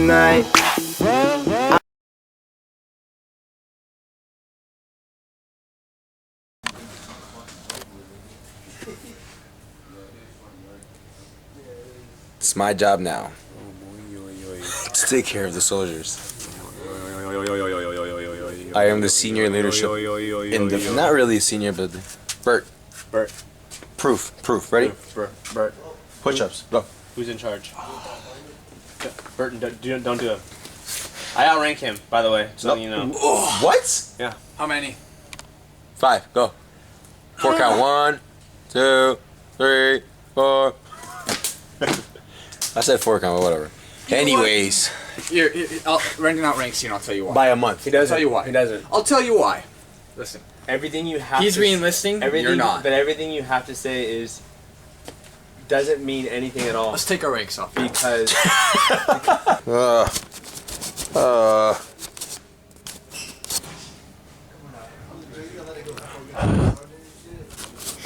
and night. It's my job now to take care of the soldiers. I am the senior leadership in the, not really senior, but Bert. Proof. Ready? Bert. Push-ups. Go. Who's in charge? Bert, don't do it. I outrank him, by the way, so you know. What? Yeah. How many? 5. Go. 4 count. 1, 2, 3, 4. I said 4 count, but whatever. Anyways. Rendon outranks you, and I'll tell you why. By a month. He doesn't. I'll tell you why. He doesn't. I'll tell you why. Listen. Everything you have He's to re-enlisting, you're not. But everything you have to say is doesn't mean anything at all. Let's take our ranks off. Because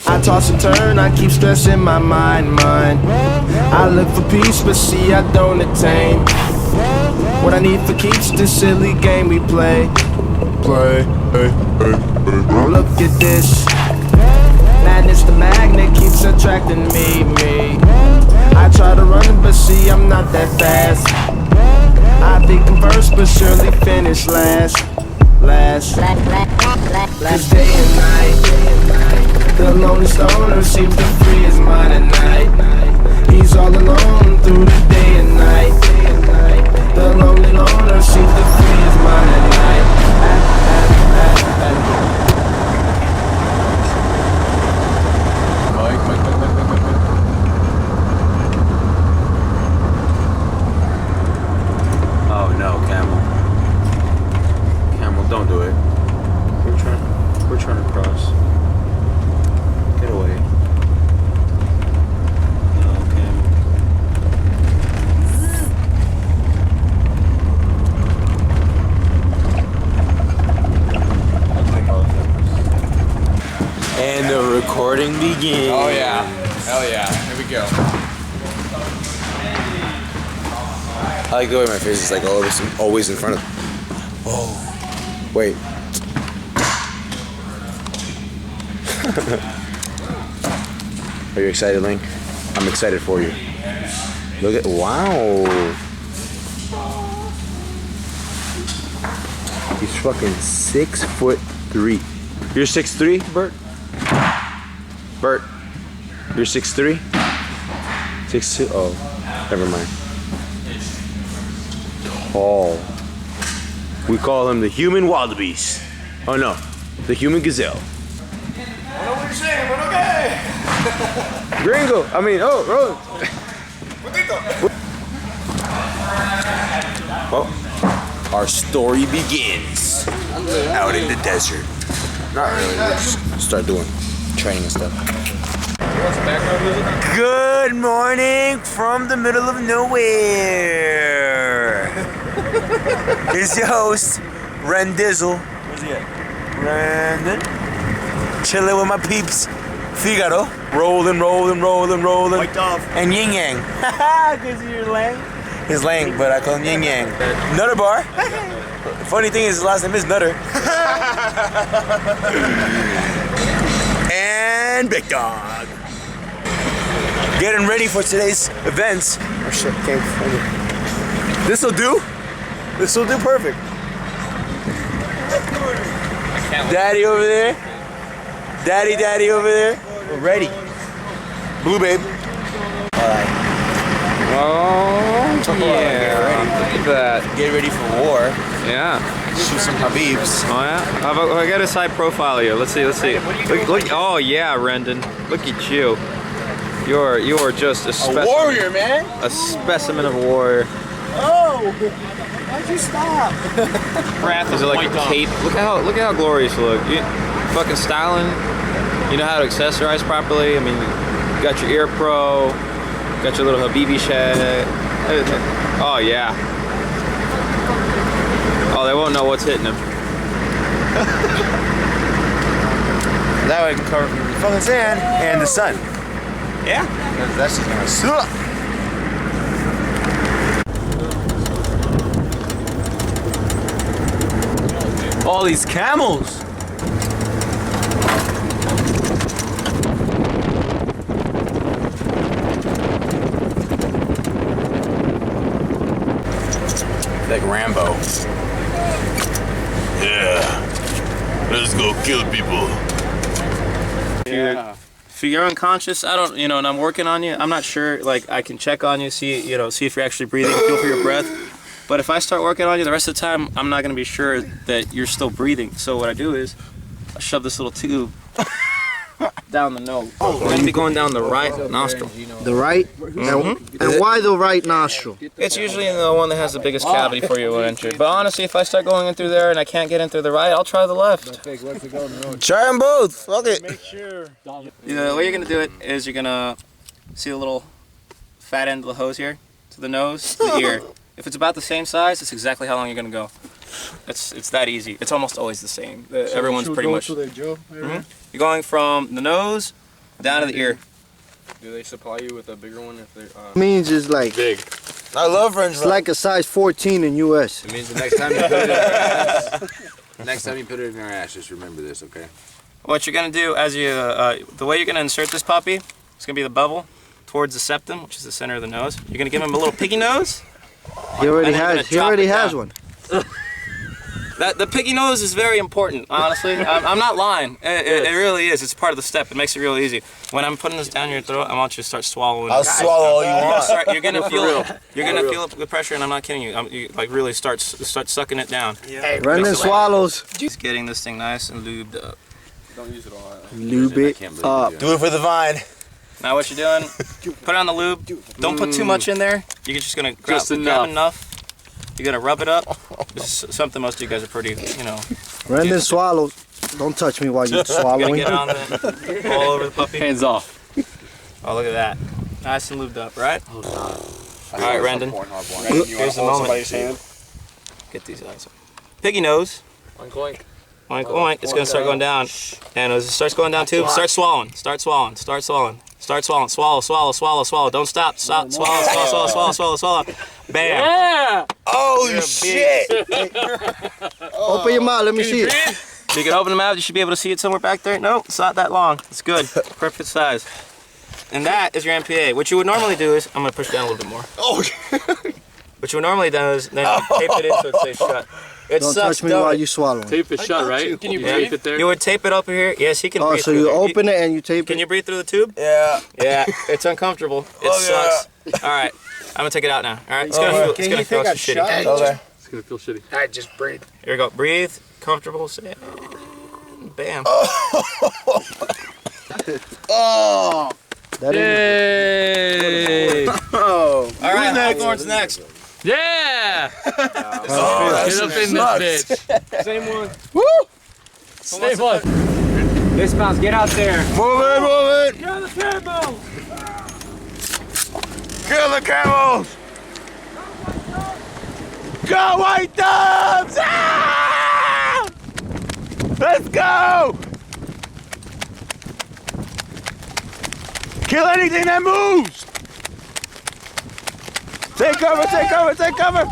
I toss and turn, I keep stressing my mind. I look for peace, but see I don't attain what I need for keeps this silly game we play. Look at this madness, the magnet keeps attracting me. I try to run, but see I'm not that fast. I think I'm first, but surely finish last. Cause day and night, the lonely stoner seems to free his mind at night. He's all alone through the day and night. The lonely loner seems to free his mind at night. Oh no, Camel. Camel, don't do it. We're trying to cross. Get away. No, Camel. And the recording begins. Oh yeah. Hell yeah. Here we go. I like the way my face is like always in front of. Oh, wait. Are you excited, Link? I'm excited for you. Look at, wow. He's fucking 6'3". You're 6'3", Bert? Bert, you're 6'3"? 6'2"? Oh, never mind. Tall. We call him the human wildebeest. Oh no, the human gazelle. I know what you're saying, but okay. Gringo, I mean, Roland. Well, our story begins out in the desert. Not really, we'll just start doing training and stuff. Good morning from the middle of nowhere. Here's your host, Ren Dizzle. Where's he at? Brandon. Chilling with my peeps. Figaro. Rolling. White dove. And Yin Yang. Because you're Lang. He's Lang, but I call him Yin Yang. Nutter Bar. Funny thing is, his last name is Nutter. And Big Dog. Getting ready for today's events. Oh shit, can't find it. This'll do. This'll do perfect. Daddy over there. Daddy over there. We're ready. Blue babe. Alright. Oh, yeah. Look at that. Get ready for war. Yeah. Shoot some Habibs. Oh, yeah? How about, I got a side profile of you. Let's see. Look, oh, yeah, Rendon. Look at you. You are just a specimen. A warrior, man. A specimen of a warrior. Oh! Why'd you stop? Wrath is like a cape. Look how glorious you look. You fucking styling. You know how to accessorize properly. I mean, you got your ear pro, got your little Habibi shed. Everything. Oh yeah. Oh, they won't know what's hitting them. That way I can cover from the fucking sand and the sun. Yeah. Because that's just gonna suck. All these camels. Like Rambo. Yeah. Let's go kill people. If you're unconscious, I don't, you know, and I'm working on you, I'm not sure, like, I can check on you, see, you know, see if you're actually breathing, feel for your breath. But if I start working on you the rest of the time, I'm not going to be sure that you're still breathing. So what I do is, I shove this little tube down the nose. We're going to be going down the right nostril. The right? And why the right nostril? It's usually the one that has the biggest cavity for you when entry. But honestly, if I start going in through there and I can't get in through the right, I'll try the left. Try them both. Fuck it. The way you're going to do it is you're going to see the little fat end of the hose here, to the nose, to the ear. If it's about the same size, it's exactly how long you're going to go. It's that easy. It's almost always the same. Everyone's pretty much... You're going from the nose down to the ear. Do they supply you with a bigger one if they're Means it's like big? I love French it's like a size 14 in US. It means the next time you put it in your ass, next time you put it in your ass, just remember this, okay? What you're going to do as you... the way you're going to insert this puppy, it's going to be the bubble towards the septum, which is the center of the nose. You're going to give him a little piggy nose. He already has one. The piggy nose is very important, honestly. I'm not lying. It really is. It's part of the step. It makes it real easy. When I'm putting this down your throat, I want you to start swallowing. I'll swallow all you want. You're gonna feel the pressure, and I'm not kidding you. You like really start sucking it down. Hey, Brendan swallows. Just getting this thing nice and lubed up. Don't use it all. Lube it up. Do it for the vine. Now what you're doing? Put on the lube. Don't put too much in there. You're just gonna grab enough. You're gonna rub it up. This is something most of you guys are pretty, you know. Brendan swallows. Don't touch me while you're swallowing. Get on the, all over the puppy. Hands off. Oh, look at that. Nice and lubed up, right? Oh, God. All right, Rendon. Here's the moment. Get these eyes. Piggy nose. Oink, oink. Oink, oink. It's gonna start going down. And as it starts going down too, start swallowing. Start swallowing. Start swallowing. Start swallowing. Swallow, swallow, swallow, swallow. Don't stop. Stop. Swallow, swallow, swallow, swallow, swallow, swallow. Bam. Yeah! Oh shit! Open your mouth. Let me see it. So you can open the mouth. You should be able to see it somewhere back there. No, it's not that long. It's good. Perfect size. And that is your MPA. What you would normally do is, I'm gonna push down a little bit more. Oh. What you would normally do is then you tape it in so it stays shut. It Don't sucks, touch me while you swallowing. Tape it shut, right? Can you tape it there? You would tape it up here. Yes, he can breathe so through you there. open it and you tape Can it? you breathe through the tube? Yeah. Yeah, it's uncomfortable. It sucks. All right, I'm gonna take it out now. All right, it's gonna feel shitty. Okay. It's gonna feel shitty. I just breathe. Here we go. Breathe. Comfortable. Say, bam. Oh! That is Yay! Oh! All right, Hawthorne's next. Yeah! Get up in this bitch. Same one. Woo! Same one. Dismounts, get out there. Move it, move it. Kill the camels. Kill the camels. Go White Dubs! Ah! Let's go! Kill anything that moves! Take cover, take cover, take cover!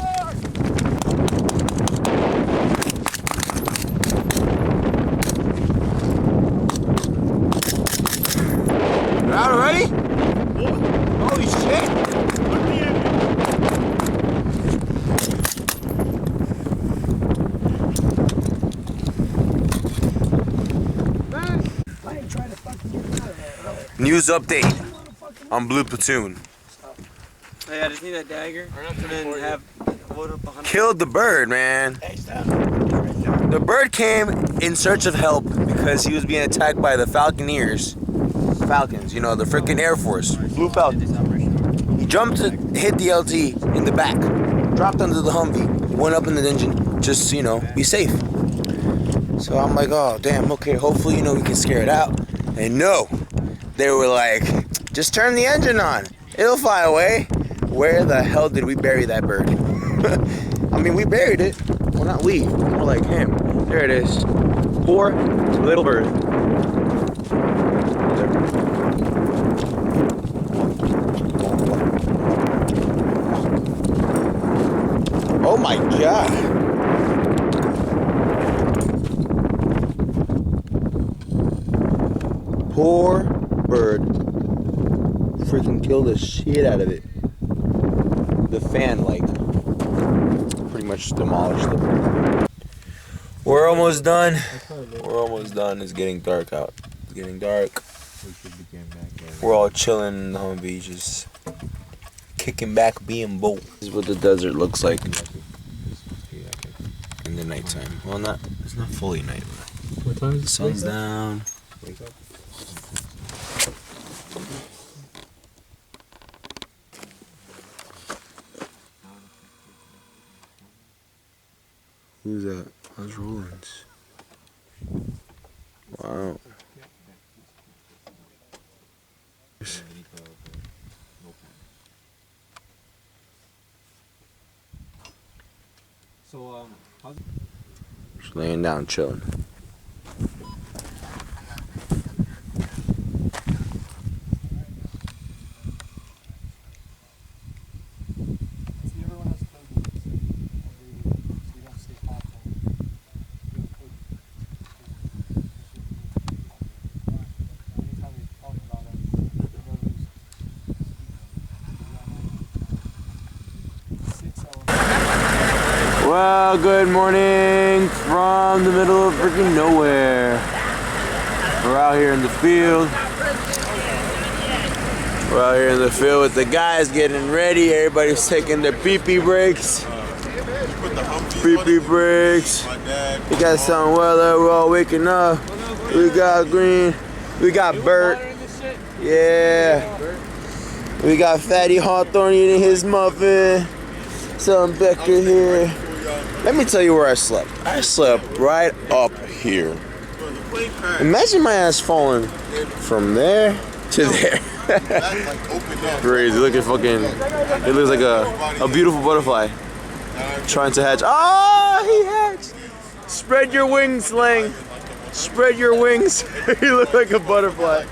You're out already? Holy shit! News update on Blue Platoon. Hey, I just need that dagger and then have load up 100. Killed the bird, man. The bird came in search of help because he was being attacked by the Falcons, you know, the freaking Air Force, Blue Falcons. He jumped to hit the LT in the back, dropped under the Humvee, went up in the engine, just, you know, be safe. So I'm like, oh, damn, okay, hopefully, you know, we can scare it out. And no, they were like, just turn the engine on, it'll fly away. Where the hell did we bury that bird? I mean, we buried it. Well, not we, more like him. There it is. Poor little bird. Oh my God. Poor bird. Freaking killed the shit out of it. The fan, like, pretty much demolished the bird. We're almost done. We're almost done. It's getting dark out. It's getting dark. We're all chilling in the Humvee, just kicking back, being bold. This is what the desert looks like in the nighttime. Well, it's not fully night. What time is The sun's down. Wake up. Who's that? That's Rollins. Wow. So, how's Just laying down, chilling. everyone has code words, so you don't stay hot all day. You have code. Anytime we talk about it, the brothers speak. 6 hours. Well, good morning from the middle of freaking nowhere. We're out here in the field. We're out here in the field with the guys getting ready. Everybody's taking their pee-pee breaks. Pee-pee breaks. We got some weather. We're all waking up. We got Green. We got Bert. Yeah. We got Fatty Hawthorne eating his muffin. Some Becker here. Let me tell you where I slept. I slept right up here. Imagine my ass falling from there to there. Crazy. Look at fucking. It looks like a beautiful butterfly trying to hatch. Oh, he hatched. Spread your wings, Lang. Spread your wings. You look like a butterfly.